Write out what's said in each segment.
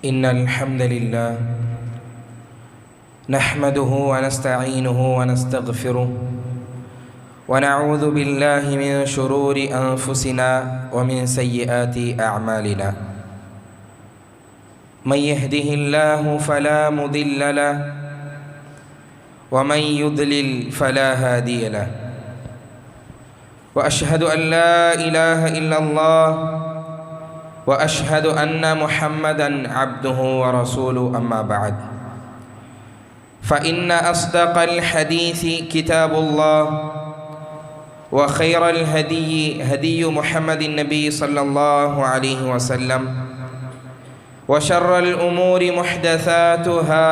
إن الحمد لله نحمده ونستعينه ونستغفره ونعوذ بالله من شرور أنفسنا ومن سيئات أعمالنا. من يهده الله فلا مضل له ومن يضلل فلا هادي له. وأشهد أن لا إله إلا الله وأشهد أن محمدًا عبده ورسوله. أما بعد، فإن أصدق الحديث كتاب الله، وخير الهدي هدي محمد النبي صلى الله عليه وسلم، وشر الأمور محدثاتها،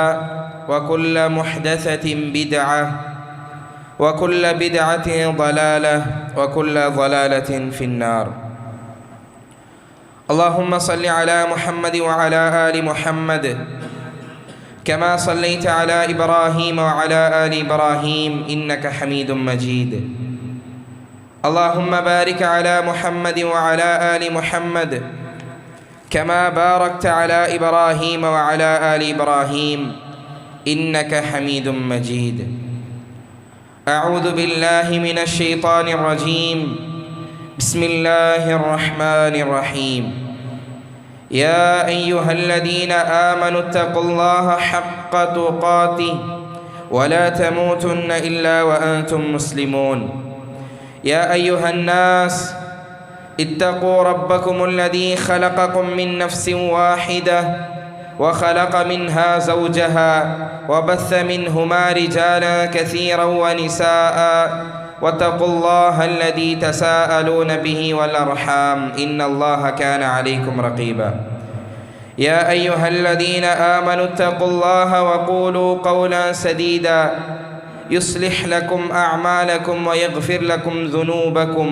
وكل محدثة بدعة، وكل بدعة ضلالة، وكل ضلالة في النار. اللهم صل على محمد وعلى آل محمد كما صليت على إبراهيم وعلى آل إبراهيم إنك حميد مجيد. اللهم بارك على محمد وعلى آل محمد كما باركت على إبراهيم وعلى آل إبراهيم إنك حميد مجيد. أعوذ بالله من الشيطان الرجيم. بسم الله الرحمن الرحيم. يا أيها الذين آمنوا اتقوا الله حق تقاته ولا تموتن إلا وأنتم مسلمون. يا أيها الناس اتقوا ربكم الذي خلقكم من نفس واحدة وخلق منها زوجها وبث منهما رجالا كثيرا ونساء واتقوا الله الذي تساءلون به والأرحام إن الله كان عليكم رقيبا. يا أيها الذين آمنوا اتقوا الله وقولوا قولا سديدا يصلح لكم أعمالكم ويغفر لكم ذنوبكم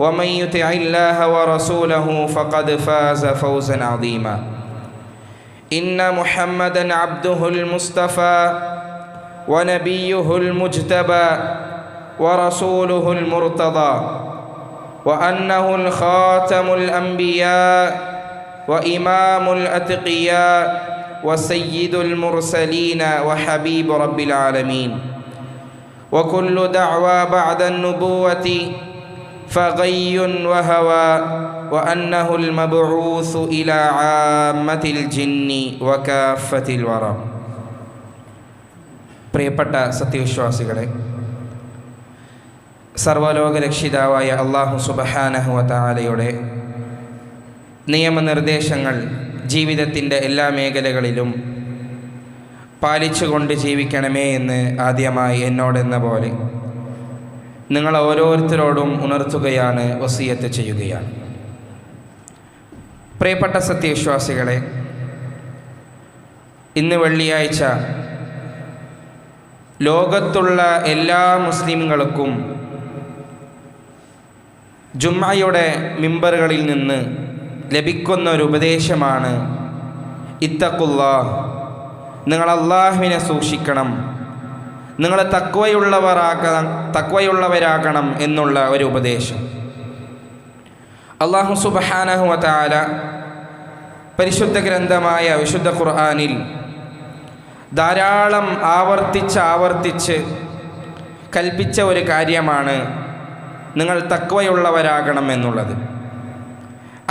ومن يطع الله ورسوله فقد فاز فوزا عظيما. إن محمدا عبده المصطفى ونبيه المجتبى ورسوله المرتضى، وأنه الخاتم الأنبياء وإمام الأتقياء وسيد المرسلين وحبيب رب العالمين. وكل دعوى بعد النبوة فغي وهوى، وأنه المبعوث إلى عامة الجن وكافة الورى. പ്രിയപ്പെട്ട സത്യവിശ്വാസികളെ, സർവലോക രക്ഷിതാവായ അല്ലാഹു സുബ്ഹാനഹു വ തആലയുടെ നിയമനിർദ്ദേശങ്ങൾ ജീവിതത്തിൻ്റെ എല്ലാ മേഖലകളിലും പാലിച്ചുകൊണ്ട് ജീവിക്കണമേ എന്ന് ആദ്യമായി എന്നോടെന്ന പോലെ നിങ്ങൾ ഓരോരുത്തരോടും ഉണർത്തുകയാണ്, വസിയത്ത് ചെയ്യുകയാണ്. പ്രിയപ്പെട്ട സത്യവിശ്വാസികളെ, ഇന്ന് വെള്ളിയാഴ്ച ലോകത്തുള്ള എല്ലാ മുസ്ലിംകൾക്കും ജുംഅയുടെ മിമ്പറുകളിൽ നിന്ന് ലഭിക്കുന്ന ഒരു ഉപദേശമാണ് ഇത്തഖുല്ലാഹ്, നിങ്ങൾ അല്ലാഹുവിനെ സൂക്ഷിക്കണം, നിങ്ങൾ തഖ്വയുള്ളവരാകണം എന്നുള്ള ഒരു ഉപദേശം. അല്ലാഹു സുബ്ഹാനഹു വ തആല പരിശുദ്ധ ഗ്രന്ഥമായ വിശുദ്ധ ഖുർആനിൽ ധാരാളം ആവർത്തിച്ച് കൽപ്പിച്ച ഒരു കാര്യമാണ് നിങ്ങൾ തഖ്വയുള്ളവരാകണം എന്നുള്ളത്.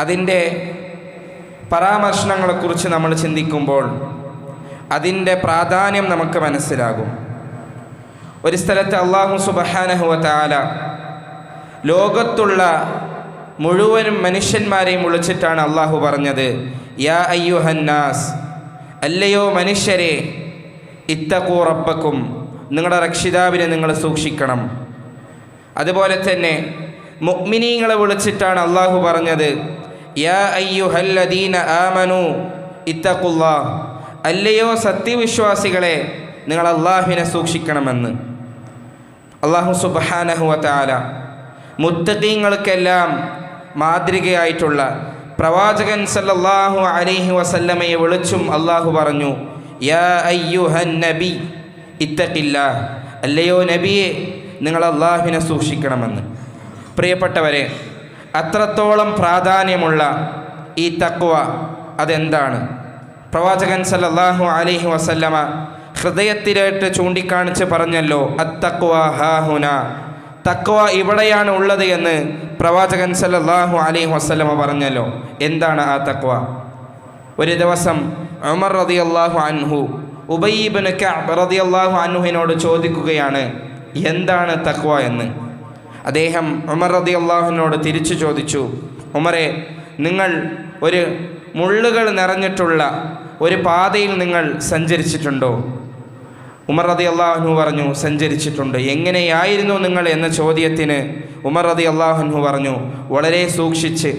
അതിൻ്റെ പരാമർശനങ്ങളെക്കുറിച്ച് നമ്മൾ ചിന്തിക്കുമ്പോൾ അതിൻ്റെ പ്രാധാന്യം നമുക്ക് മനസ്സിലാകും. ഒരു സ്ഥലത്ത് അല്ലാഹു സുബ്ഹാനഹു വ തആല ലോകത്തുള്ള മുഴുവൻ മനുഷ്യന്മാരെയും വിളിച്ചിട്ടാണ് അല്ലാഹു പറഞ്ഞത്, യാ അയ്യുഹന്നാസ്, അല്ലയോ മനുഷ്യരെ, ഇത്തഖൂ റബ്ബക്കും, നിങ്ങളുടെ രക്ഷിതാവിനെ നിങ്ങൾ സൂക്ഷിക്കണം. അതുപോലെ തന്നെ മുഅ്മിനീങ്ങളെ വിളിച്ചിട്ടാണ് അല്ലാഹു പറഞ്ഞത്, യാ അയ്യുഹല്ലദീന ആമനൂ ഇത്തഖുല്ലാഹ്, അല്ലയോ സത്യവിശ്വാസികളെ, നിങ്ങൾ അല്ലാഹുവിനെ സൂക്ഷിക്കണമെന്ന്. അല്ലാഹു സുബ്ഹാനഹു വ തആല മുത്തഖീങ്ങൾക്കെല്ലാം മാതൃകയായിട്ടുള്ള പ്രവാചകൻ സല്ലല്ലാഹു അലൈഹി വസല്ലമയെ വിളിച്ചും അല്ലാഹു പറഞ്ഞു, യാ അയ്യുഹൻ നബി ഇത്തഖില്ലാഹ്, അല്ലയോ നബിയെ, നിങ്ങൾ അല്ലാഹുവിനെ സൂക്ഷിക്കണമെന്ന്. പ്രിയപ്പെട്ടവരെ, അത്രത്തോളം പ്രാധാന്യമുള്ള ഈ തഖ്വ അതെന്താണ്? പ്രവാചകൻ സല്ലല്ലാഹു അലൈഹി വസല്ലമ ഹൃദയത്തിലേട്ട് ചൂണ്ടിക്കാണിച്ച് പറഞ്ഞല്ലോ, അത്തഖ്വ ഹാഹുന, തഖ്വ ഇവിടെയാണ് ഉള്ളത് എന്ന് പ്രവാചകൻ സല്ലല്ലാഹു അലൈഹി വസല്ലമ പറഞ്ഞല്ലോ. എന്താണ് ആ തഖ്വ? ഒരു ദിവസം ഉമർ റളിയല്ലാഹു അൻഹു ഉബയ്യ് ഇബ്നു കഅബ് റളിയല്ലാഹു അൻഹുവിനോട് ചോദിക്കുകയാണ്, എന്താണ് തഖ്വ എന്ന്. അദ്ദേഹം ഉമർ റളിയല്ലാഹുവിനോട് തിരിച്ചു ചോദിച്ചു, ഉമറെ, നിങ്ങൾ ഒരു മുള്ളുകൾ നിറഞ്ഞിട്ടുള്ള ഒരു പാതയിൽ നിങ്ങൾ സഞ്ചരിച്ചിട്ടുണ്ടോ? ഉമർ റളിയല്ലാഹു അൻഹു പറഞ്ഞു, സഞ്ചരിച്ചിട്ടുണ്ട്. എങ്ങനെയായിരുന്നു നിങ്ങൾ എന്ന ചോദ്യത്തിന് ഉമർ റളിയല്ലാഹു അൻഹു പറഞ്ഞു, വളരെ സൂക്ഷിച്ച്,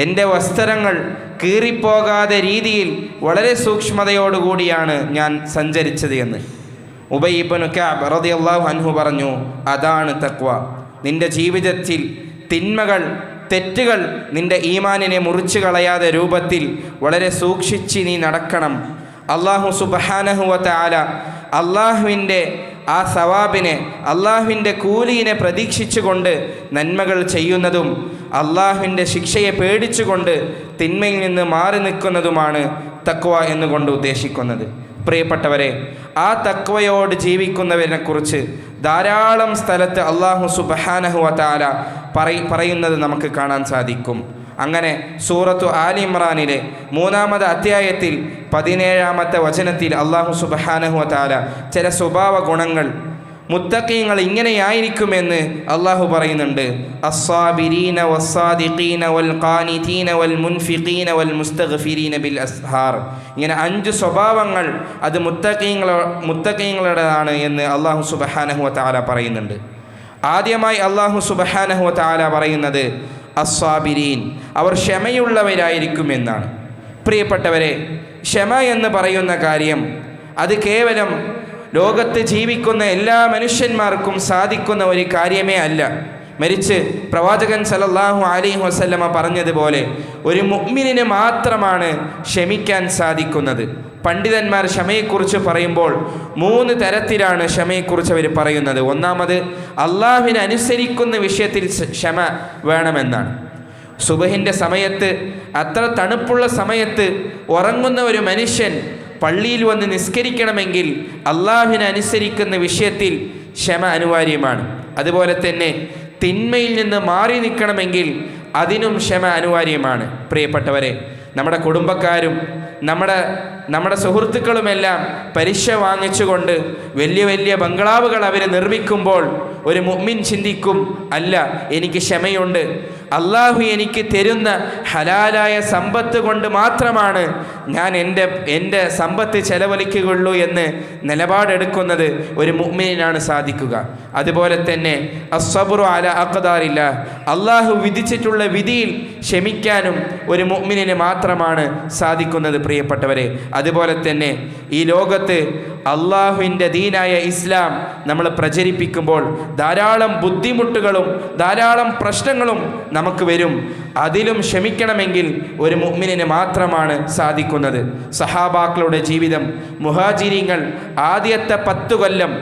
എൻ്റെ വസ്ത്രങ്ങൾ കീറിപ്പോകാതെ രീതിയിൽ വളരെ സൂക്ഷ്മതയോടുകൂടിയാണ് ഞാൻ സഞ്ചരിച്ചത് എന്ന്. ഉബയ്യ് ഇബ്നു കഅബ് റളിയല്ലാഹു അൻഹു പറഞ്ഞു, അതാണ് തഖ്വ. നിൻ്റെ ജീവിതത്തിൽ തിന്മകൾ, തെറ്റുകൾ നിൻ്റെ ഈമാനിനെ മുറിച്ചു കളയാതെ രൂപത്തിൽ വളരെ സൂക്ഷിച്ച് നീ നടക്കണം. അല്ലാഹു സുബ്ഹാനഹു വ തആല അള്ളാഹുവിൻ്റെ ആ സവാബിനെ, അള്ളാഹുവിൻ്റെ കൂലിനെ പ്രതീക്ഷിച്ചുകൊണ്ട് നന്മകൾ ചെയ്യുന്നതും അള്ളാഹുവിൻ്റെ ശിക്ഷയെ പേടിച്ചുകൊണ്ട് തിന്മയിൽ നിന്ന് മാറി നിൽക്കുന്നതുമാണ് തഖ്വ എന്നുകൊണ്ട് ഉദ്ദേശിക്കുന്നത്. പ്രിയപ്പെട്ടവരെ, ആ തഖ്വയോട് ജീവിക്കുന്നവരെക്കുറിച്ച് ധാരാളം സ്ഥലത്ത് അള്ളാഹു സുബ്ഹാനഹു വ തആല പറയുന്നത് നമുക്ക് കാണാൻ സാധിക്കും. അങ്ങനെ സൂറത്തു ആലി ഇമ്രാനിലെ 3-ാമത്തെ അധ്യായത്തിൽ 17-ാമത്തെ വചനത്തിൽ അള്ളാഹു സുബ്ഹാനഹു വ തആല ചില സ്വഭാവ ഗുണങ്ങൾ, മുത്തഖീങ്ങൾ ഇങ്ങനെയായിരിക്കുമെന്ന് അള്ളാഹു പറയുന്നുണ്ട്. അസ്സാബിരീന വസ്സാദിഖീന വൽ ഖാനിതീന വൽ മുൻഫിഖീന വൽ മുസ്തഗ്ഫിരീന ബിൽ അസ്ഹാർ. ഇങ്ങനെ 5 സ്വഭാവങ്ങൾ അത് മുത്തഖീങ്ങളുടേതാണ് എന്ന് അള്ളാഹു സുബ്ഹാനഹു വ തആല പറയുന്നുണ്ട്. ആദ്യമായി അള്ളാഹു സുബ്ഹാനഹു വ തആല പറയുന്നത് അസ്സാബിരീൻ, അവർ ക്ഷമയുള്ളവരായിരിക്കുമെന്നാണ്. പ്രിയപ്പെട്ടവരെ, ക്ഷമ എന്ന് പറയുന്ന കാര്യം അത് കേവലം ലോകത്ത് ജീവിക്കുന്ന എല്ലാ മനുഷ്യന്മാർക്കും സാധിക്കുന്ന ഒരു കാര്യമേ അല്ല. മറിച്ച് പ്രവാചകൻ സല്ലല്ലാഹു അലൈഹി വസല്ലമ പറഞ്ഞതുപോലെ ഒരു മുഅ്മിനിന് മാത്രമാണ് ക്ഷമിക്കാൻ സാധിക്കുന്നത്. പണ്ഡിതന്മാർ ക്ഷമയെക്കുറിച്ച് പറയുമ്പോൾ 3 തരത്തിലാണ് ക്ഷമയെക്കുറിച്ച് അവർ പറയുന്നത്. ഒന്നാമത്, അള്ളാഹുവിനെ അനുസരിക്കുന്ന വിഷയത്തിൽ ക്ഷമ വേണമെന്നാണ്. സുബഹിൻ്റെ സമയത്ത്, അത്ര തണുപ്പുള്ള സമയത്ത് ഉറങ്ങുന്ന ഒരു മനുഷ്യൻ പള്ളിയിൽ വന്ന് നിസ്കരിക്കണമെങ്കിൽ അള്ളാഹുവിനെ അനുസരിക്കുന്ന വിഷയത്തിൽ ക്ഷമ അനിവാര്യമാണ്. അതുപോലെ തന്നെ തിന്മയിൽ നിന്ന് മാറി നിൽക്കണമെങ്കിൽ അതിനും ക്ഷമ അനിവാര്യമാണ്. പ്രിയപ്പെട്ടവരെ, നമ്മുടെ കുടുംബക്കാരും നമ്മുടെ സുഹൃത്തുക്കളുമെല്ലാം പലിശ വാങ്ങിച്ചുകൊണ്ട് വലിയ വലിയ ബംഗ്ലാവുകൾ അവർ നിർമ്മിക്കുമ്പോൾ ഒരു മുഅ്മിൻ ചിന്തിക്കും, അല്ല, എനിക്ക് ക്ഷമയുണ്ട്, അള്ളാഹു എനിക്ക് തരുന്ന ഹലാലായ സമ്പത്ത് കൊണ്ട് മാത്രമാണ് ഞാൻ എൻ്റെ സമ്പത്ത് ചെലവഴിക്കുകയുള്ളൂ എന്ന് നിലപാടെടുക്കുന്നത് ഒരു മുഅ്മിനാണ് സാധിക്കുക. അതുപോലെ തന്നെ അസ്സബ്റു അലാ അഖ്ദാരില്ല, അള്ളാഹു വിധിച്ചിട്ടുള്ള വിധിയിൽ ക്ഷമിക്കാനും ഒരു മുഅ്മിനിന് മാത്രമാണ് സാധിക്കുന്നത്. പ്രിയപ്പെട്ടവരെ, അതുപോലെ തന്നെ ഈ ലോകത്ത് അള്ളാഹുവിൻ്റെ ദീനായ ഇസ്ലാം നമ്മൾ പ്രചരിപ്പിക്കുമ്പോൾ ധാരാളം ബുദ്ധിമുട്ടുകളും ധാരാളം പ്രശ്നങ്ങളും നമുക്ക് വരും. അതിലും ക്ഷമിക്കണമെങ്കിൽ ഒരു മുഅ്മിനിന് മാത്രമാണ് സാധിക്കുന്നത്. സഹാബാക്കളുടെ ജീവിതം, മുഹാജിരീങ്ങൾ ആദ്യത്തെ 10 കൊല്ലം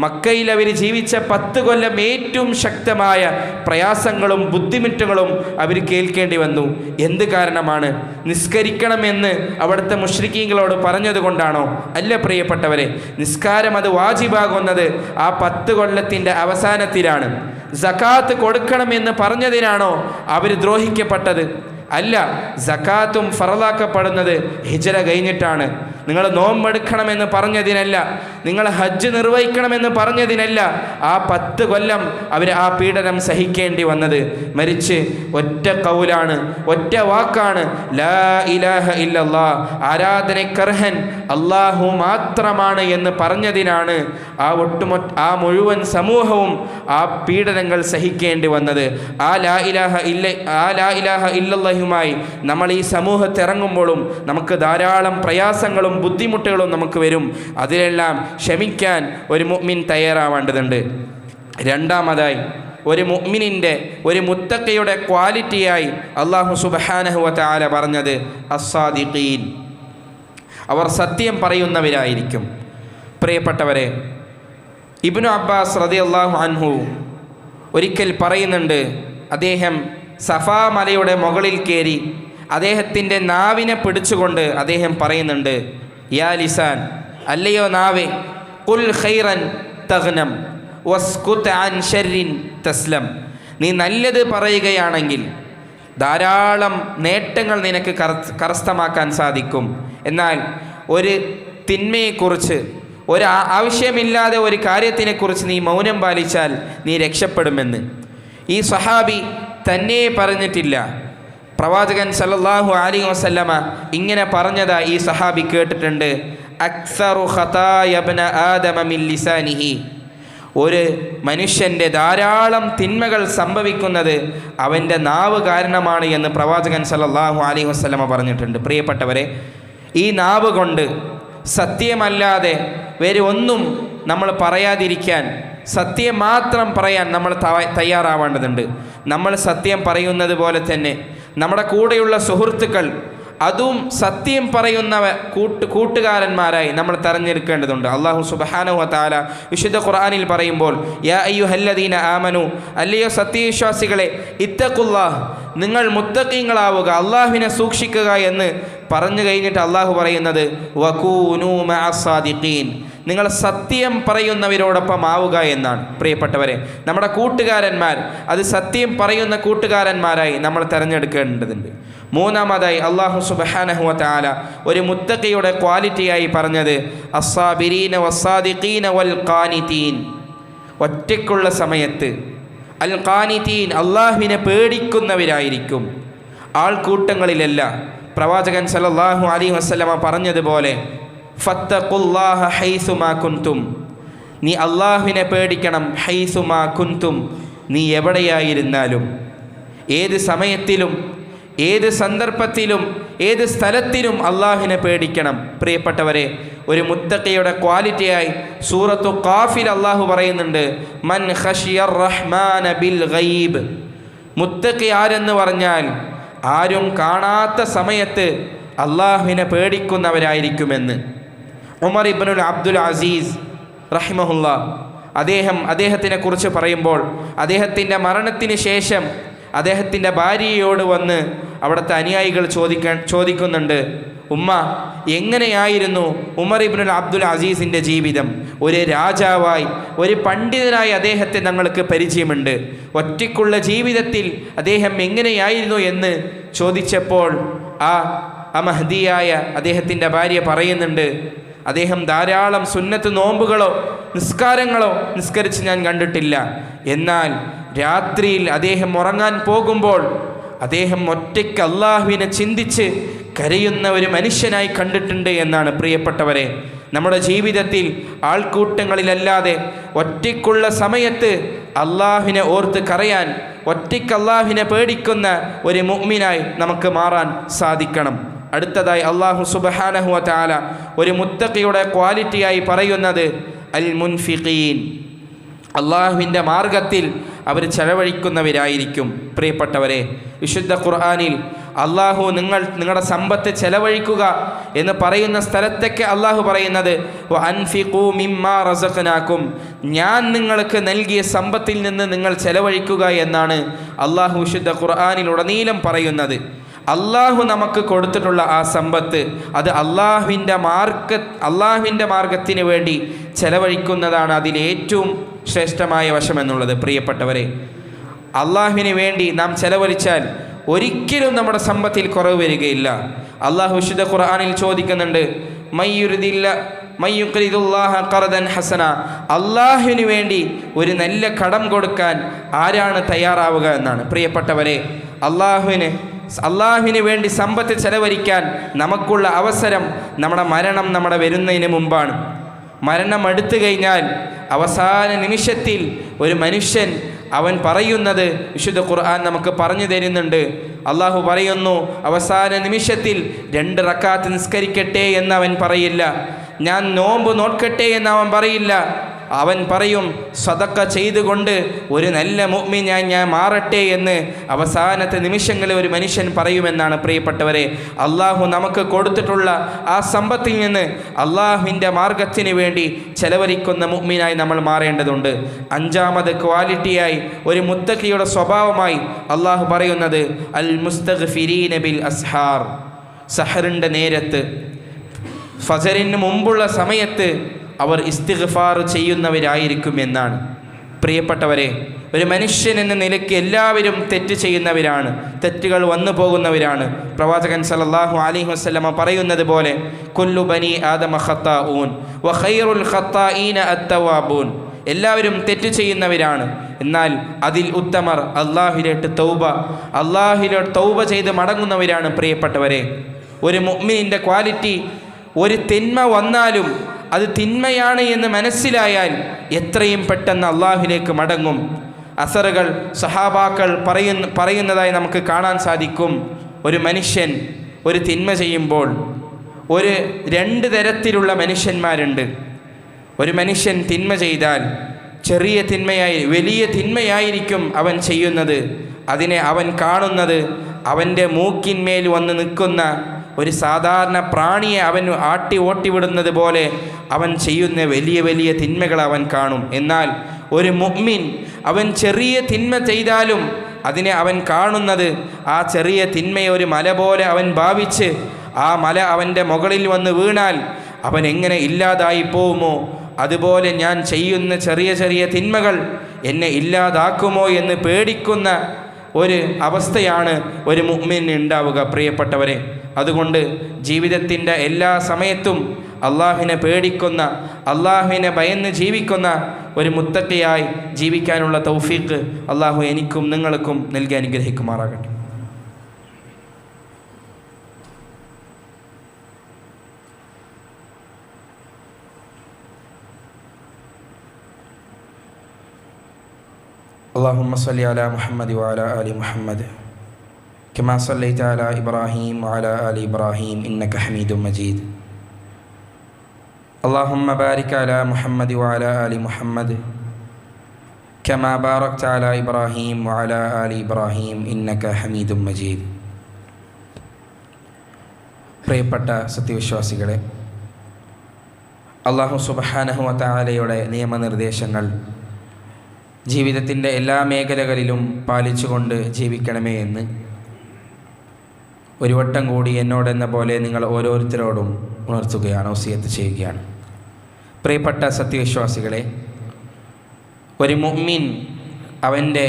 മക്കയിൽ അവർ ജീവിച്ച 10 കൊല്ലം ഏറ്റവും ശക്തമായ പ്രയാസങ്ങളും ബുദ്ധിമുട്ടുകളും അവർ കേൾക്കേണ്ടി വന്നു. എന്ത് കാരണമാണ്? നിസ്കരിക്കണമെന്ന് അവിടുത്തെ മുശ്രിക്കീങ്ങളോട് പറഞ്ഞതുകൊണ്ടാണോ? അല്ല പ്രിയപ്പെട്ടവരെ, നിസ്കാരം അത് വാജിബാകുന്നത് ആ 10 കൊല്ലത്തിൻ്റെ അവസാനത്തിലാണ്. സകാത്ത് കൊടുക്കണമെന്ന് പറഞ്ഞതിനാണോ അവർ ദ്രോഹിക്കപ്പെട്ടത്? അല്ല, സകാത്തും ഫറലാക്കപ്പെടുന്നത് ഹിജ്റ കഴിഞ്ഞിട്ടാണ്. നിങ്ങൾ നോമ്പെടുക്കണമെന്ന് പറഞ്ഞതിനല്ല, നിങ്ങൾ ഹജ്ജ് നിർവഹിക്കണമെന്ന് പറഞ്ഞതിനല്ല ആ 10 കൊല്ലം അവർ ആ പീഡനം സഹിക്കേണ്ടി വന്നത്. മറിച്ച് ഒറ്റ കൗലാണ്, ഒറ്റ വാക്കാണ്, ലാ ഇലാഹ ഇല്ലല്ലാഹ്, ആരാധനക്കർഹൻ അല്ലാഹു മാത്രമാണ് എന്ന് പറഞ്ഞതിനാണ് ആ മുഴുവൻ സമൂഹവും ആ പീഡനങ്ങൾ സഹിക്കേണ്ടി വന്നത്. ആ ലാ ഇലാഹ ഇല്ലല്ലാഹുമായി നമ്മൾ ഈ സമൂഹത്ത് ഇറങ്ങുമ്പോഴും നമുക്ക് ധാരാളം പ്രയാസങ്ങളും ബുദ്ധിമുട്ടുകളും നമുക്ക് വരും. അതിലെല്ലാം ക്ഷമിക്കാൻ ഒരു മുഅ്മിൻ തയ്യാറാവേണ്ടതുണ്ട്. രണ്ടാമതായി, ഒരു മുഅ്മിനിൻ്റെ, ഒരു മുത്തഖിയുടെ ക്വാളിറ്റിയായി അല്ലാഹു സുബ്ഹാനഹു വ തആല പറഞ്ഞത് അസ്സാദിഖീൻ, അവർ സത്യം പറയുന്നവരായിരിക്കും. പ്രിയപ്പെട്ടവരെ, ഇബ്നു അബ്ബാസ് റളിയല്ലാഹു അൻഹു ഒരിക്കൽ പറയുന്നുണ്ട്, അദ്ദേഹം സഫാ മലയുടെ മുകളിൽ കയറി അദ്ദേഹത്തിൻ്റെ നാവിനെ പിടിച്ചുകൊണ്ട് അദ്ദേഹം പറയുന്നുണ്ട്, യാ ലിസാൻ, അല്ലയോ നാവേ, ഖുൽ ഖൈറൻ തഗ്നം വസ്കുത് അൻ ശർരിൻ തസ്ലം. നീ നല്ലത് പറയുകയാണെങ്കിൽ ധാരാളം നേട്ടങ്ങൾ നിനക്ക് കരസ്ഥമാക്കാൻ സാധിക്കും. എന്നാൽ ഒരു തിന്മയെക്കുറിച്ച്, ഒരു ആവശ്യമില്ലാതെ ഒരു കാര്യത്തിനെക്കുറിച്ച് നീ മൗനം പാലിച്ചാൽ നീ രക്ഷപ്പെടുമെന്ന് ഈ സഹാബി തന്നെ പറഞ്ഞിട്ടില്ല. പ്രവാചകൻ സല്ലല്ലാഹു അലൈഹി വസല്ലമ ഇങ്ങനെ പറഞ്ഞതാ ഈ സഹാബി കേട്ടിട്ടുണ്ട്. അക്സറു ഖതായ ഇബ്ന ആദമ മിൻ ലിസാനിഹി. ഒരു മനുഷ്യൻ്റെ ധാരാളം തിന്മകൾ സംഭവിക്കുന്നത് അവൻ്റെ നാവ് കാരണമാണ് എന്ന് പ്രവാചകൻ സല്ലല്ലാഹു അലൈഹി വസല്ലമ പറഞ്ഞിട്ടുണ്ട്. പ്രിയപ്പെട്ടവരെ, ഈ നാവ് കൊണ്ട് സത്യമല്ലാതെ വേറെ ഒന്നും നമ്മൾ പറയാതിരിക്കാൻ, സത്യം മാത്രം പറയാൻ നമ്മൾ തയ്യാറാവേണ്ടതുണ്ട്. നമ്മൾ സത്യം പറയുന്നത് പോലെ തന്നെ നമ്മുടെ കൂടെയുള്ള സുഹൃത്തുക്കൾ അതും സത്യം പറയുന്ന കൂട്ടുകാരന്മാരായി നമ്മൾ തെരഞ്ഞെടുക്കേണ്ടതുണ്ട്. അല്ലാഹു സുബ്ഹാനഹു വ തആല വിശുദ്ധ ഖുർആനിൽ പറയുമ്പോൾ, യാ അയ്യുഹല്ലദീന ആമനു, അല്ലയോ സത്യവിശ്വാസികളെ, ഇത്തഖുല്ലാഹ്, നിങ്ങൾ മുത്തഖീങ്ങളാവുക, അള്ളാഹുവിനെ സൂക്ഷിക്കുക എന്ന് പറഞ്ഞു കഴിഞ്ഞിട്ട് അള്ളാഹു പറയുന്നത് വകൂനൂ മഅസ്സാദിഖീൻ, നിങ്ങൾ സത്യം പറയുന്നവരോടൊപ്പം ആവുക എന്നാണ്. പ്രിയപ്പെട്ടവരെ, നമ്മുടെ കൂട്ടുകാരന്മാർ അത് സത്യം പറയുന്ന കൂട്ടുകാരന്മാരായി നമ്മൾ തിരഞ്ഞെടുക്കേണ്ടതുണ്ട്. മൂന്നാമതായി അല്ലാഹു സുബ്ഹാനഹു വ തആല ഒരു മുത്തഖിയുടെ ക്വാളിറ്റിയായി പറഞ്ഞത് അസ്സാബിരീന വസ്സാദിഖീന വൽ ഖാനിതീൻ. ഒറ്റയ്ക്കുള്ള സമയത്ത് അൽ ഖാനിതീൻ, അള്ളാഹുവിനെ പേടിക്കുന്നവരായിരിക്കും, ആൾക്കൂട്ടങ്ങളിലല്ല. പ്രവാചകൻ സല്ലല്ലാഹു അലൈഹി വസല്ലമ പറഞ്ഞതുപോലെ ഫത്തഖുല്ലാഹ ഹൈസുമാ കുൻതും, നീ അള്ളാഹുവിനെ പേടിക്കണം. ഹൈസുമാ കുൻതും, നീ എവിടെയായിരുന്നാലും, ഏത് സമയത്തിലും, ഏത് സന്ദർഭത്തിലും, ഏത് സ്ഥലത്തിലും അള്ളാഹുവിനെ പേടിക്കണം. പ്രിയപ്പെട്ടവരെ, ഒരു മുത്തഖിയുടെ ക്വാളിറ്റിയായി സൂറത്തു ഖാഫിൽ അള്ളാഹു പറയുന്നുണ്ട്, മൻ ഖശിയർ റഹ്മാന ബിൽ ഗൈബ്. മുത്തഖി ആരെന്ന് പറഞ്ഞാൽ ആരും കാണാത്ത സമയത്ത് അള്ളാഹുവിനെ പേടിക്കുന്നവരായിരിക്കുമെന്ന്. ഉമർ ഇബ്നുൽ അബ്ദുൽ അസീസ് റഹിമഹുല്ലാ, അദ്ദേഹത്തിനെ കുറിച്ച് പറയുമ്പോൾ, അദ്ദേഹത്തിൻ്റെ മരണത്തിന് ശേഷം അദ്ദേഹത്തിൻ്റെ ഭാര്യയോട് വന്ന് അവിടുത്തെ അനുയായികൾ ചോദിക്കുന്നുണ്ട്, ഉമ്മ, എങ്ങനെയായിരുന്നു ഉമർ ഇബ്നുൽ അബ്ദുൽ അസീസിൻ്റെ ജീവിതം? ഒരു രാജാവായി, ഒരു പണ്ഡിതനായി അദ്ദേഹത്തെ ഞങ്ങൾക്ക് പരിചയമുണ്ട്. ഒറ്റയ്ക്കുള്ള ജീവിതത്തിൽ അദ്ദേഹം എങ്ങനെയായിരുന്നു എന്ന് ചോദിച്ചപ്പോൾ ആ മഹ്ദിയായ അദ്ദേഹത്തിൻ്റെ ഭാര്യ പറയുന്നുണ്ട്, അദ്ദേഹം ധാരാളം സുന്നത്ത് നോമ്പുകളോ നിസ്കാരങ്ങളോ നിസ്കരിച്ച് ഞാൻ കണ്ടിട്ടില്ല. എന്നാൽ രാത്രിയിൽ അദ്ദേഹം ഉറങ്ങാൻ പോകുമ്പോൾ അദ്ദേഹം ഒറ്റയ്ക്ക് അള്ളാഹുവിനെ ചിന്തിച്ച് കരയുന്ന ഒരു മനുഷ്യനായി കണ്ടിട്ടുണ്ട് എന്നാണ്. പ്രിയപ്പെട്ടവരെ, നമ്മുടെ ജീവിതത്തിൽ ആൾക്കൂട്ടങ്ങളിലല്ലാതെ ഒറ്റയ്ക്കുള്ള സമയത്ത് അള്ളാഹുവിനെ ഓർത്ത് കരയാൻ, ഒറ്റയ്ക്ക് അള്ളാഹുവിനെ പേടിക്കുന്ന ഒരു മുഅ്മിനായി നമുക്ക് മാറാൻ സാധിക്കണം. അടുത്തതായി അല്ലാഹു സുബ്ഹാനഹു വ തആല ഒരു മുത്തഖിയുടെ ക്വാളിറ്റിയായി പറയുന്നത് അൽ മുൻഫിഖീൻ, അള്ളാഹുവിൻ്റെ മാർഗത്തിൽ അവർ ചെലവഴിക്കുന്നവരായിരിക്കും. പ്രിയപ്പെട്ടവരെ, വിശുദ്ധ ഖുർആനിൽ അള്ളാഹു നിങ്ങളുടെ സമ്പത്ത് ചെലവഴിക്കുക എന്ന് പറയുന്ന സ്ഥലത്തൊക്കെ അള്ളാഹു പറയുന്നത് വഅൻഫിഖൂ മിമ്മാ റസഖ്നാകും, ഞാൻ നിങ്ങൾക്ക് നൽകിയ സമ്പത്തിൽ നിന്ന് നിങ്ങൾ ചെലവഴിക്കുക എന്നാണ് അള്ളാഹു വിശുദ്ധ ഖുർആനിൽ ഉടനീളം പറയുന്നത്. അള്ളാഹു നമുക്ക് കൊടുത്തിട്ടുള്ള ആ സമ്പത്ത് അത് അള്ളാഹുവിൻ്റെ മാർഗത്തിന് വേണ്ടി ചെലവഴിക്കുന്നതാണ് അതിലേറ്റവും ശ്രേഷ്ഠമായ വശമെന്നുള്ളത്. പ്രിയപ്പെട്ടവരെ, അള്ളാഹുവിന് വേണ്ടി നാം ചെലവഴിച്ചാൽ ഒരിക്കലും നമ്മുടെ സമ്പത്തിൽ കുറവ് വരികയില്ല. അള്ളാഹു വിശുദ്ധ ഖുർആനിൽ ചോദിക്കുന്നുണ്ട്, ഹസന, അള്ളാഹുവിന് വേണ്ടി ഒരു നല്ല കടം കൊടുക്കാൻ ആരാണ് തയ്യാറാവുക എന്നാണ്. പ്രിയപ്പെട്ടവരെ, അള്ളാഹുവിന് വേണ്ടി സമ്പത്ത് ചെലവഴിക്കാൻ നമുക്കുള്ള അവസരം നമ്മുടെ മരണം വരുന്നതിന് മുമ്പാണ്. മരണം അടുത്തു കഴിഞ്ഞാൽ അവസാന നിമിഷത്തിൽ ഒരു മനുഷ്യൻ അവൻ പറയുന്നത് വിശുദ്ധ ഖുർആൻ നമുക്ക് പറഞ്ഞു തരുന്നുണ്ട്. അള്ളാഹു പറയുന്നു, അവസാന നിമിഷത്തിൽ 2 റക്അത്ത് നിസ്കരിക്കട്ടെ എന്നവൻ പറയില്ല, ഞാൻ നോമ്പ് നോക്കട്ടെ എന്നവൻ പറയില്ല. അവൻ പറയും, സദക്ക ചെയ്തുകൊണ്ട് ഒരു നല്ല മുഅ്മിനായി ഞാൻ മാറട്ടെ എന്ന് അവസാനത്തെ നിമിഷങ്ങളിൽ ഒരു മനുഷ്യൻ പറയുമെന്നാണ്. പ്രിയപ്പെട്ടവരെ, അള്ളാഹു നമുക്ക് കൊടുത്തിട്ടുള്ള ആ സമ്പത്തിൽ നിന്ന് അള്ളാഹുവിൻ്റെ മാർഗത്തിന് വേണ്ടി ചെലവഴിക്കുന്ന മുഅ്മിനായി നമ്മൾ മാറേണ്ടതുണ്ട്. 5ാമത് ക്വാളിറ്റിയായി ഒരു മുത്തഖിയുടെ സ്വഭാവമായി അള്ളാഹു പറയുന്നത് അൽ മുസ്തഗ്ഫിരീന ബിൽ അസ്ഹാർ, സഹറിൻ്റെ നേരത്ത് ഫജറിന് മുമ്പുള്ള സമയത്ത് അവർ ഇസ്തിഗ്ഫാർ ചെയ്യുന്നവരായിരിക്കും എന്നാണ്. പ്രിയപ്പെട്ടവരെ, ഒരു മനുഷ്യൻ എന്ന നിലയ്ക്ക് എല്ലാവരും തെറ്റ് ചെയ്യുന്നവരാണ്, തെറ്റുകൾ വന്നു പോകുന്നവരാണ്. പ്രവാചകൻ സല്ലല്ലാഹു അലൈഹി വസല്ലമ പറയുന്നത് പോലെ കുല്ലു ബനി ആദമ ഖത്താഊൻ വ ഖൈറുൽ ഖത്താഈന അത്തവാബൂൻ. എല്ലാവരും തെറ്റ് ചെയ്യുന്നവരാണ്, എന്നാൽ അതിൽ ഉത്തമർ അള്ളാഹുവിലേക്ക് തൗബ ചെയ്ത് മടങ്ങുന്നവരാണ്. പ്രിയപ്പെട്ടവരെ, ഒരു മുഅ്മിനിൻ്റെ ക്വാളിറ്റി, ഒരു തിന്മ വന്നാലും അത് തിന്മയാണ് എന്ന് മനസ്സിലായാൽ എത്രയും പെട്ടെന്ന് അള്ളാഹുവിലേക്ക് മടങ്ങും. അസറുകൾ സഹാബാക്കൾ പറയുന്നതായി നമുക്ക് കാണാൻ സാധിക്കും. ഒരു മനുഷ്യൻ ഒരു തിന്മ ചെയ്യുമ്പോൾ രണ്ട് തരത്തിലുള്ള മനുഷ്യന്മാരുണ്ട്. ഒരു മനുഷ്യൻ തിന്മ ചെയ്താൽ വലിയ തിന്മയായിരിക്കും അവൻ ചെയ്യുന്നത്. അതിനെ അവൻ കാണുന്നത് അവൻ്റെ മൂക്കിന്മേൽ വന്ന് നിൽക്കുന്ന ഒരു സാധാരണ പ്രാണിയെ അവൻ ഓട്ടി വിടുന്നത് പോലെ അവൻ ചെയ്യുന്ന വലിയ വലിയ തിന്മകൾ അവൻ കാണും. എന്നാൽ ഒരു മുഅ്മിൻ അവൻ ചെറിയ തിന്മ ചെയ്താലും അതിനെ അവൻ കാണുന്നത് ആ ചെറിയ തിന്മയെ ഒരു മല പോലെ അവൻ ഭാവിച്ച് ആ മല അവൻ്റെ മുകളിൽ വന്ന് വീണാൽ അവൻ എങ്ങനെ ഇല്ലാതായി പോകുമോ, അതുപോലെ ഞാൻ ചെയ്യുന്ന ചെറിയ ചെറിയ തിന്മകൾ എന്നെ ഇല്ലാതാക്കുമോ എന്ന് പേടിക്കുന്ന ഒരു അവസ്ഥയാണ് ഒരു മുഅ്മിന് ഉണ്ടാവുക. പ്രിയപ്പെട്ടവരെ, അതുകൊണ്ട് ജീവിതത്തിൻ്റെ എല്ലാ സമയത്തും അള്ളാഹുവിനെ പേടിക്കുന്ന, അള്ളാഹുവിനെ ഭയന്ന് ജീവിക്കുന്ന ഒരു മുത്തഖിയായി ജീവിക്കാനുള്ള തൗഫീഖ് അള്ളാഹു എനിക്കും നിങ്ങൾക്കും നൽകി അനുഗ്രഹിക്കുമാറാകട്ടെ. اللهم صل على محمد وعلى آل محمد كما صليت على إبراهيم وعلى آل إبراهيم إنك حميد مجيد. اللهم بارك على محمد وعلى آل محمد كما باركت على إبراهيم وعلى آل إبراهيم إنك حميد مجيد. പ്രിയപ്പെട്ട സത്യവിശ്വാസികളെ, അല്ലാഹു സുബ്ഹാനഹു വ തആലയുടെ നിയമനിർദ്ദേശങ്ങൾ ജീവിതത്തിൻ്റെ എല്ലാ മേഖലകളിലും പാലിച്ചുകൊണ്ട് ജീവിക്കണമേ എന്ന് ഒരു വട്ടം കൂടി എന്നോടെന്ന പോലെ നിങ്ങൾ ഓരോരുത്തരോടും ഉണർത്തുകയാണ്, വസിയത്ത് ചെയ്യുകയാണ്. പ്രിയപ്പെട്ട സത്യവിശ്വാസികളെ, ഒരു മുഅ്മിൻ അവൻ്റെ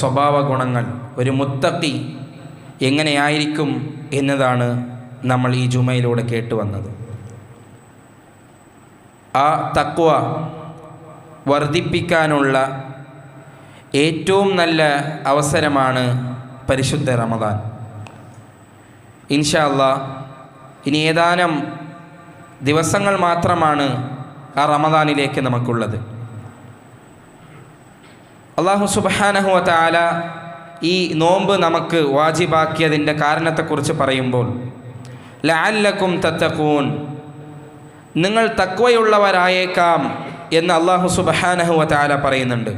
സ്വഭാവ ഗുണങ്ങൾ, ഒരു മുത്തഖി എങ്ങനെയായിരിക്കും എന്നതാണ് നമ്മൾ ഈ ജുമയിലൂടെ കേട്ടുവന്നത്. ആ തഖ്വ വർദ്ധിപ്പിക്കാനുള്ള ഏറ്റവും നല്ല അവസരമാണ് പരിശുദ്ധ റമദാൻ. ഇൻഷാ അല്ലാഹ് ഇനി ഏതാനും ദിവസങ്ങൾ മാത്രമാണ് ആ റമദാനിലേക്ക് നമുക്കുള്ളത്. അല്ലാഹു സുബ്ഹാനഹു വ തആല ഈ നോമ്പ് നമുക്ക് വാജിബാക്കിയതിൻ്റെ കാരണത്തെക്കുറിച്ച് പറയുമ്പോൾ ലഅല്ലക്കും തത്തഖൂൻ, നിങ്ങൾ തഖ്വയുള്ളവരായേക്കാം എന്ന് അല്ലാഹു സുബ്ഹാനഹു വ തആല പറയുന്നുണ്ട്.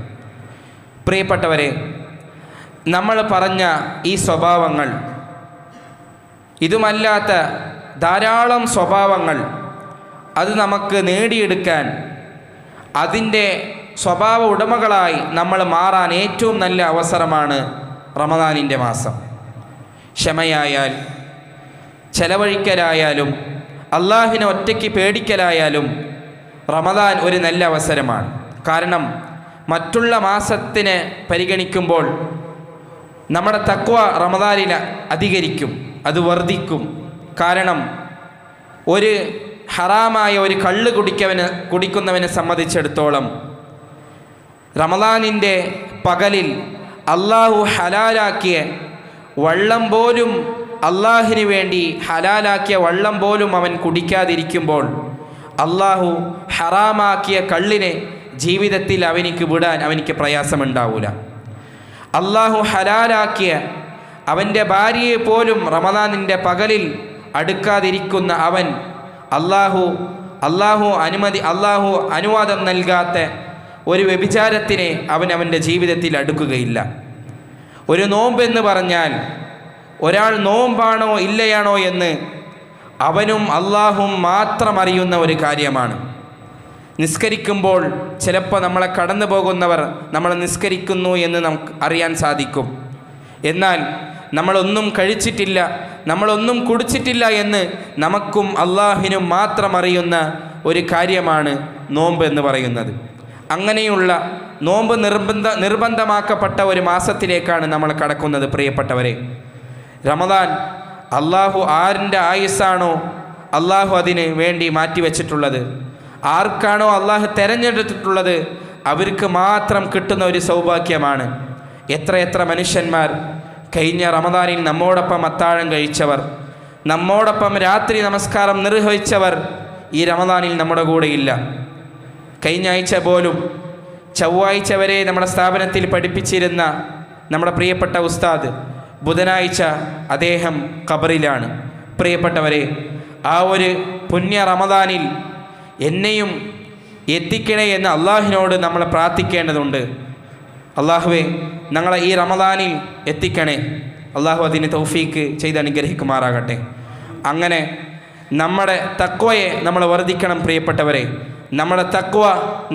പ്രിയപ്പെട്ടവരെ, നമ്മൾ പറഞ്ഞ ഈ സ്വഭാവങ്ങൾ, ഇതുമല്ലാത്ത ധാരാളം സ്വഭാവങ്ങൾ, അത് നമുക്ക് നേടിയെടുക്കാൻ, അതിൻ്റെ സ്വഭാവ ഉടമകളായി നമ്മൾ മാറാൻ ഏറ്റവും നല്ല അവസരമാണ് റമദാനിൻ്റെ മാസം. ക്ഷമയായാൽ, ചെലവഴിക്കലായാലും, അള്ളാഹുവിനെ ഒറ്റയ്ക്ക് പേടിക്കലായാലും റമദാൻ ഒരു നല്ല അവസരമാണ്. കാരണം മറ്റുള്ള മാസത്തിനെ പരിഗണിക്കുമ്പോൾ നമ്മുടെ തഖ്വ റമദാനിൽ അധികരിക്കും, അത് വർദ്ധിക്കും. കാരണം ഒരു ഹറാമായ ഒരു കള്ള് കുടിക്കുന്നവനെ സംബന്ധിച്ചിടത്തോളം റമദാനിൻ്റെ പകലിൽ അള്ളാഹു ഹലാലാക്കിയ വള്ളം പോലും, അള്ളാഹിന് വേണ്ടി ഹലാലാക്കിയ വള്ളം പോലും അവൻ കുടിക്കാതിരിക്കുമ്പോൾ അള്ളാഹു ഹറാമാക്കിയ കള്ളിനെ ജീവിതത്തിൽ അവനിക്ക് വിടാൻ അവനിക്ക് പ്രയാസമുണ്ടാവില്ല. അള്ളാഹു ഹലാലാക്കിയ അവൻ്റെ ഭാര്യയെ പോലും റമദാനിൻ്റെ പകലിൽ അടുക്കാതിരിക്കുന്ന അവൻ അള്ളാഹു അനുവാദം നൽകാത്ത ഒരു വ്യഭിചാരത്തിനെ അവൻ്റെ ജീവിതത്തിൽ അടുക്കുകയില്ല. ഒരു നോമ്പെന്ന് പറഞ്ഞാൽ ഒരാൾ നോമ്പാണോ ഇല്ലയാണോ എന്ന് അവനും അള്ളാഹും മാത്രം അറിയുന്ന ഒരു കാര്യമാണ്. നിസ്കരിക്കുമ്പോൾ ചിലപ്പോൾ നമ്മളെ കടന്നു പോകുന്നവർ നമ്മൾ നിസ്കരിക്കുന്നു എന്ന് നമുക്ക് അറിയാൻ സാധിക്കും. എന്നാൽ നമ്മളൊന്നും കഴിച്ചിട്ടില്ല, നമ്മളൊന്നും കുടിച്ചിട്ടില്ല എന്ന് നമുക്കും അള്ളാഹിനും മാത്രം അറിയുന്ന ഒരു കാര്യമാണ് നോമ്പ് എന്ന് പറയുന്നത്. അങ്ങനെയുള്ള നോമ്പ് നിർബന്ധമാക്കപ്പെട്ട ഒരു മാസത്തിലേക്കാണ് നമ്മൾ കടക്കുന്നത് പ്രിയപ്പെട്ടവരെ. റമദാൻ അള്ളാഹു ആരിൻ്റെ ആയുസ്സാണോ അള്ളാഹു അതിന് വേണ്ടി മാറ്റിവെച്ചിട്ടുള്ളത്, ആർക്കാണോ അള്ളാഹു തിരഞ്ഞെടുത്തിട്ടുള്ളത് അവർക്ക് മാത്രം കിട്ടുന്ന ഒരു സൗഭാഗ്യമാണ്. എത്രയെത്ര മനുഷ്യന്മാർ കഴിഞ്ഞ റമദാനിൽ നമ്മോടൊപ്പം അത്താഴം കഴിച്ചവർ, നമ്മോടൊപ്പം രാത്രി നമസ്കാരം നിർവഹിച്ചവർ ഈ റമദാനിൽ നമ്മുടെ കൂടെയില്ല. കഴിഞ്ഞ ആഴ്ച പോലും ചൊവ്വാഴ്ച വരെ നമ്മുടെ സ്ഥാപനത്തിൽ പഠിപ്പിച്ചിരുന്ന നമ്മുടെ പ്രിയപ്പെട്ട ഉസ്താദ് ബുധനാഴ്ച അദ്ദേഹം ഖബറിലാണ്. പ്രിയപ്പെട്ടവരെ, ആ ഒരു പുണ്യ റമദാനിൽ എന്നെയും എത്തിക്കണേ എന്ന് അള്ളാഹുവിനോട് നമ്മൾ പ്രാർത്ഥിക്കേണ്ടതുണ്ട്. അള്ളാഹുവേ, ഞങ്ങളെ ഈ റമദാനിൽ എത്തിക്കണേ. അള്ളാഹു അതിന് തൗഫീക്ക് ചെയ്ത് അനുഗ്രഹിക്കുമാറാകട്ടെ. അങ്ങനെ നമ്മുടെ തഖ്വയെ നമ്മൾ വർദ്ധിക്കണം പ്രിയപ്പെട്ടവരെ. നമ്മുടെ തഖ്വ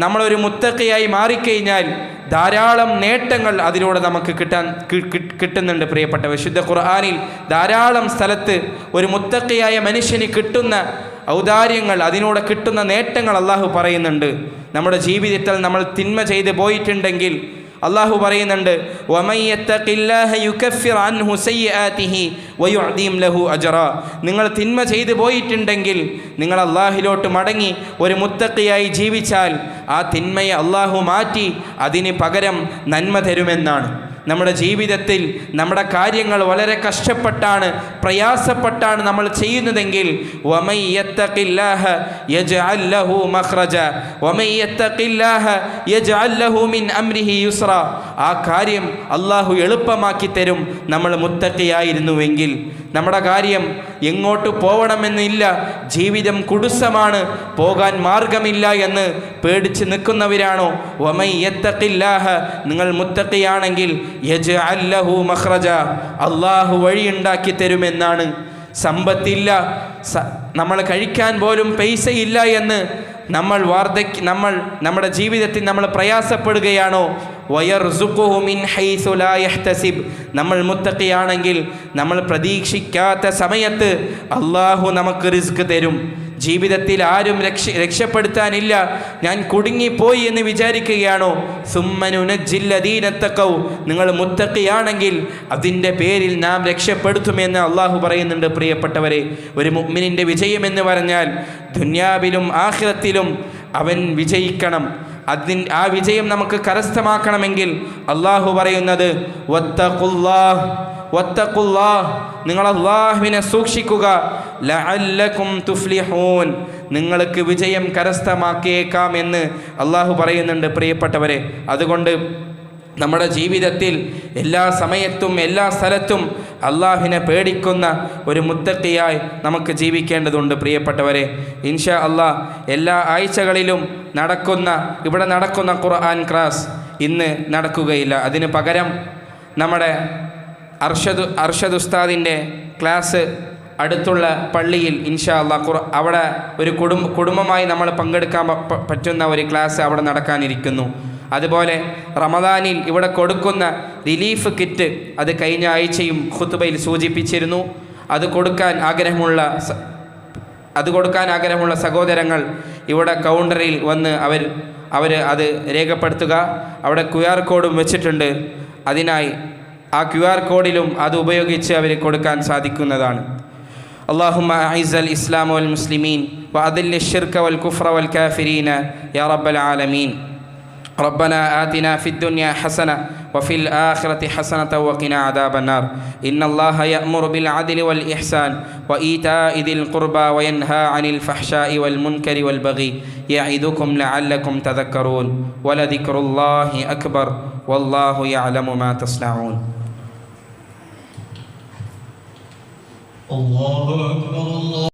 നമ്മളൊരു മുത്തഖിയായി മാറിക്കഴിഞ്ഞാൽ ധാരാളം നേട്ടങ്ങൾ അതിലൂടെ നമുക്ക് കിട്ടുന്നുണ്ട് പ്രിയപ്പെട്ട. വിശുദ്ധ ഖുർആനിൽ ധാരാളം സ്ഥലത്ത് ഒരു മുത്തഖിയായ മനുഷ്യന് കിട്ടുന്ന ഔദാര്യങ്ങൾ, അതിലൂടെ കിട്ടുന്ന നേട്ടങ്ങൾ അള്ളാഹു പറയുന്നുണ്ട്. നമ്മുടെ ജീവിതത്തിൽ നമ്മൾ തിന്മ ചെയ്ത് പോയിട്ടുണ്ടെങ്കിൽ അള്ളാഹു പറയുന്നുണ്ട്, നിങ്ങൾ തിന്മ ചെയ്തു പോയിട്ടുണ്ടെങ്കിൽ നിങ്ങൾ അള്ളാഹിലോട്ട് മടങ്ങി ഒരു മുത്തഖിയായി ജീവിച്ചാൽ ആ തിന്മയെ അള്ളാഹു മാറ്റി അതിന് പകരം നന്മ തരുമെന്നാണ്. നമ്മുടെ ജീവിതത്തിൽ നമ്മുടെ കാര്യങ്ങൾ വളരെ കഷ്ടപ്പെട്ടാണ്, പ്രയാസപ്പെട്ടാണ് നമ്മൾ ചെയ്യുന്നതെങ്കിൽ ആ കാര്യം അള്ളാഹു എളുപ്പമാക്കി തരും നമ്മൾ മുത്തഖിയായിരുന്നുവെങ്കിൽ. നമ്മുടെ കാര്യം എങ്ങോട്ട് പോകണമെന്നില്ല, ജീവിതം കുടുസമാണ്, പോകാൻ മാർഗമില്ല എന്ന് പേടിച്ച് നിൽക്കുന്നവരാണോ? നിങ്ങൾ മുത്തഖിയാണെങ്കിൽ യജ്അൽ ലഹു മഖ്റജ, അള്ളാഹു വഴിയുണ്ടാക്കി തരുമെന്നാണ്. സമ്പത്തില്ല, നമ്മൾ കഴിക്കാൻ പോലും പൈസയില്ല എന്ന് നമ്മൾ നമ്മുടെ ജീവിതത്തിൽ നമ്മൾ പ്രയാസപ്പെടുകയാണോ? വയർസുഖുഹു മിൻ ഹൈസു ലാ യഹ്തസിബ്, നമ്മൾ മുത്തഖിയാണെങ്കിൽ നമ്മൾ പ്രതീക്ഷിക്കാത്ത സമയത്ത് അള്ളാഹു നമുക്ക് റിസ്ക് തരും. ജീവിതത്തിൽ ആരും രക്ഷപ്പെടുത്താനില്ല, ഞാൻ കുടുങ്ങിപ്പോയി എന്ന് വിചാരിക്കുകയാണോ? സുമ്മനുനജ്ജില്ലദീനത്തഖൗ, നിങ്ങൾ മുത്തഖിയാണെങ്കിൽ അതിൻ്റെ പേരിൽ നാം രക്ഷപ്പെടുത്തുമെന്ന് അള്ളാഹു പറയുന്നുണ്ട്. പ്രിയപ്പെട്ടവരെ, ഒരു മുഅ്മിനിൻ്റെ വിജയമെന്ന് പറഞ്ഞാൽ ദുനിയാവിലും ആഖിറത്തിലും അവൻ വിജയിക്കണം. ആ വിജയം നമുക്ക് കരസ്ഥമാക്കണമെങ്കിൽ അള്ളാഹു പറയുന്നത് വത്തഖുല്ലാഹ്, നിങ്ങൾ അല്ലാഹുവിനെ സൂക്ഷിക്കുക, ലഅല്ലകും തുഫ്ലിഹൂൻ, നിങ്ങൾക്ക് വിജയം കരസ്ഥമാക്കിയേക്കാം എന്ന് അള്ളാഹു പറയുന്നുണ്ട്. പ്രിയപ്പെട്ടവരെ, അതുകൊണ്ട് നമ്മുടെ ജീവിതത്തിൽ എല്ലാ സമയത്തും എല്ലാ സ്ഥലത്തും അള്ളാഹുവിനെ പേടിക്കുന്ന ഒരു മുത്തഖിയായി നമുക്ക് ജീവിക്കേണ്ടതുണ്ട്. പ്രിയപ്പെട്ടവരെ, ഇൻഷാ അള്ളാഹ് എല്ലാ ആഴ്ചകളിലും ഇവിടെ നടക്കുന്ന ഖുർആൻ ക്ലാസ് ഇന്ന് നടക്കുകയില്ല. അതിന് പകരം നമ്മുടെ അർഷദ് ഉസ്താദിൻ്റെ ക്ലാസ് അടുത്തുള്ള പള്ളിയിൽ ഇൻഷാ അള്ളാഹ് അവിടെ ഒരു കുടുംബമായി നമ്മൾ പങ്കെടുക്കാൻ പറ്റുന്ന ഒരു ക്ലാസ് അവിടെ നടക്കാനിരിക്കുന്നു. അതുപോലെ റമദാനിൽ ഇവിടെ കൊടുക്കുന്ന റിലീഫ് കിറ്റ്, അത് കഴിഞ്ഞ ആഴ്ചയും ഖുത്ബയിൽ സൂചിപ്പിച്ചിരുന്നു. അത് കൊടുക്കാൻ ആഗ്രഹമുള്ള സഹോദരങ്ങൾ ഇവിടെ കൗണ്ടറിൽ വന്ന് അവർ അത് രേഖപ്പെടുത്തുക. അവിടെ QR കോഡും വെച്ചിട്ടുണ്ട്. അതിനായി ആ QR കോഡിലും അത് ഉപയോഗിച്ച് അവർ കൊടുക്കാൻ സാധിക്കുന്നതാണ്. اللهم أعز الإسلام والمسلمين وأذل الشرك والكفر والكافرين يا رب العالمين. ربنا آتنا في الدنيا حسنة وفي الآخرة حسنة وقنا عذاب النار. إن الله يأمر بالعدل والإحسان وإيتاء ذي القربى وينهى عن الفحشاء والمنكر والبغي يعظكم لعلكم تذكرون. ولذكر الله أكبر والله يعلم ما تصنعون. الله أكبر. الله